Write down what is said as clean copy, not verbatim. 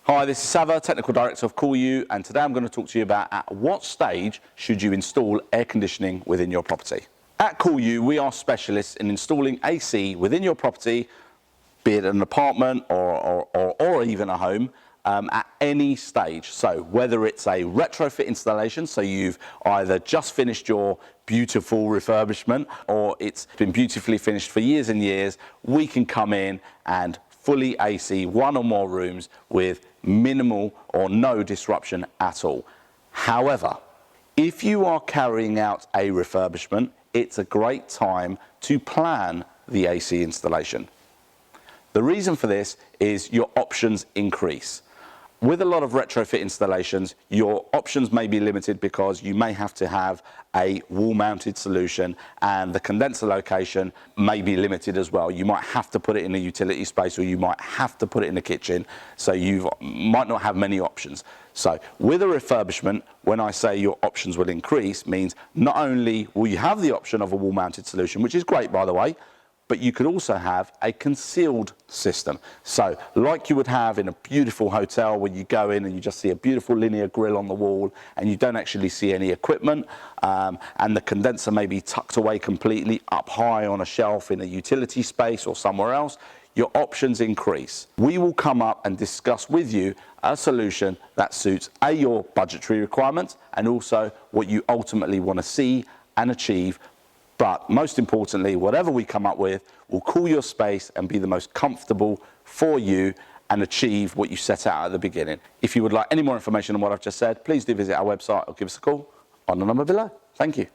Hi, this is Savva, Technical Director of CallU, and today I'm going to talk to you about at what stage should you install air conditioning within your property. At CallU, we are specialists in installing AC within your property, be it an apartment or even a home, at any stage. So whether it's a retrofit installation, so you've either just finished your beautiful refurbishment or it's been beautifully finished for years and years, we can come in and fully AC one or more rooms with minimal or no disruption at all. However, if you are carrying out a refurbishment, it's a great time to plan the AC installation. The reason for this is your options increase. With a lot of retrofit installations, your options may be limited because you may have to have a wall-mounted solution and the condenser location may be limited as well. You might have to put it in a utility space or you might have to put it in the kitchen, so you might not have many options. So with a refurbishment, when I say your options will increase, means not only will you have the option of a wall-mounted solution, which is great by the way, but you could also have a concealed system. So like you would have in a beautiful hotel where you go in and you just see a beautiful linear grille on the wall and you don't actually see any equipment, and the condenser may be tucked away completely up high on a shelf in a utility space or somewhere else, your options increase. We will come up and discuss with you a solution that suits your budgetary requirements and also what you ultimately want to see and achieve. But most importantly, whatever we come up with will cool your space and be the most comfortable for you and achieve what you set out at the beginning. If you would like any more information on what I've just said, please do visit our website or give us a call on the number below. Thank you.